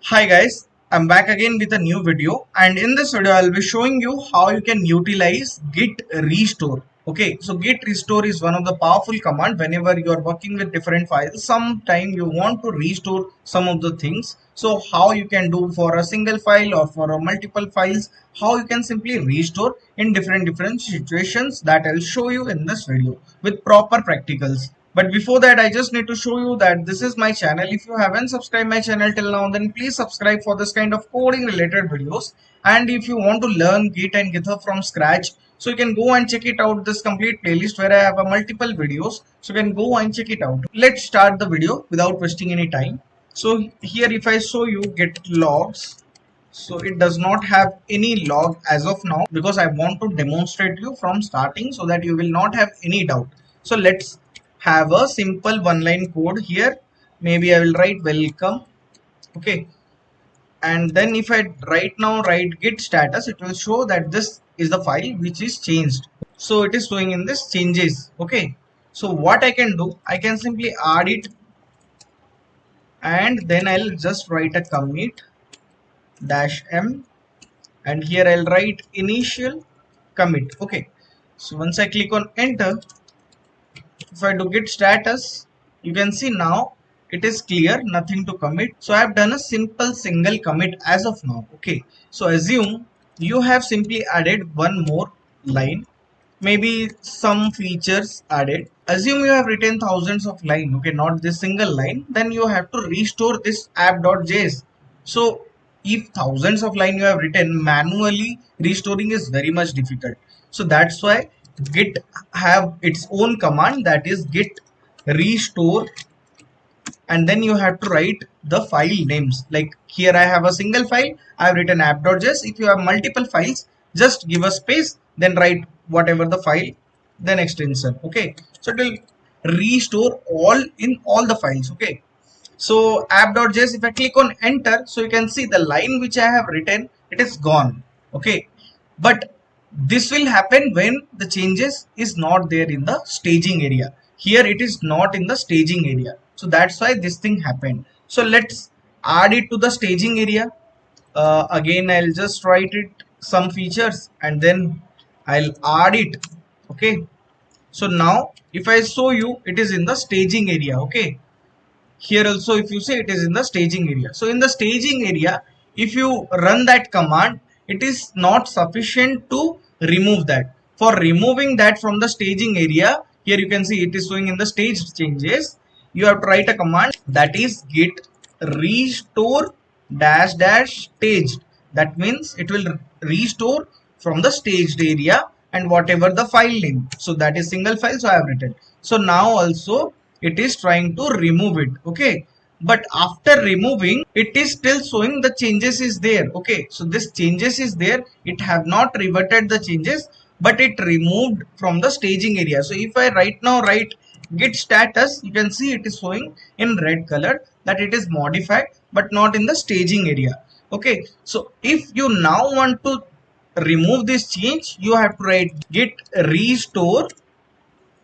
Hi guys, I'm back again with a new video, and in this video I'll be showing you how you can utilize git restore. Okay, so git restore is one of the powerful command whenever you are working with different files. Sometime you want to restore some of the things. So how you can do for a single file or for a multiple files, how you can simply restore in different situations, that I'll show you in this video with proper practicals. But before that, I just need to show you that this is my channel. If you haven't subscribed my channel till now, then please subscribe for this kind of coding related videos. And if you want to learn Git and GitHub from scratch, so you can go and check it out, this complete playlist where I have a multiple videos. So you can go and check it out. Let's start the video without wasting any time. So here if I show you git logs, so it does not have any log as of now because I want to demonstrate you from starting so that you will not have any doubt. So let's have a simple one line code here. Maybe I will write welcome. Okay, and then if I write git status, it will show that this is the file which is changed. So it is showing in this changes. Okay, so what I can do, I can simply add it, and then I'll just write a commit -m, and here I'll write initial commit. Okay, so once I click on enter, if I do git status, you can see now it is clear, nothing to commit. So I have done a simple single commit as of now. Okay, so assume you have simply added one more line, maybe some features added. Assume you have written thousands of lines, okay, not this single line, then you have to restore this app.js. So if thousands of lines you have written, manually restoring is very much difficult. So that's why git have its own command, that is git restore, and then you have to write the file names. Like here I have a single file, I have written app.js. If you have multiple files, just give a space, then write whatever the file, then extension. Okay, so it will restore all in all the files. Okay, so app.js, if I click on enter, so you can see the line which I have written, it is gone. Okay, but this will happen when the changes is not there in the staging area. Here it is not in the staging area, so that's why this thing happened. So let's add it to the staging area. Again I'll just write it some features and then I'll add it. Okay, so now if I show you, it is in the staging area. Okay, here also if you say, it is in the staging area. So in the staging area, if you run that command, it is not sufficient to remove that. For removing that from the staging area, here you can see it is showing in the stage changes. You have to write a command, that is git restore --staged. That means it will restore from the staged area and whatever the file name. So that is single file, so I have written. So now also it is trying to remove it. Okay, but after removing, it is still showing the changes is there. Okay, so this changes is there, it have not reverted the changes, but it removed from the staging area. So if I right now write git status, you can see it is showing in red color that it is modified but not in the staging area. Okay, so if you now want to remove this change, you have to write git restore,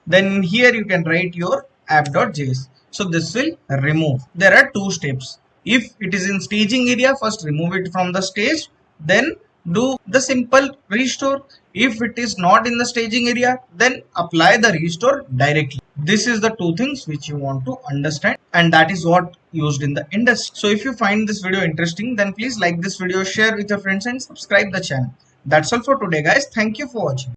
then here you can write your app.js. So this will remove. There are two steps. If it is in staging area, first remove it from the stage, then do the simple restore. If it is not in the staging area, then apply the restore directly. This is the two things which you want to understand, and that is what used in the industry. So if you find this video interesting, then please like this video, share with your friends and subscribe the channel. That's all for today guys. Thank you for watching.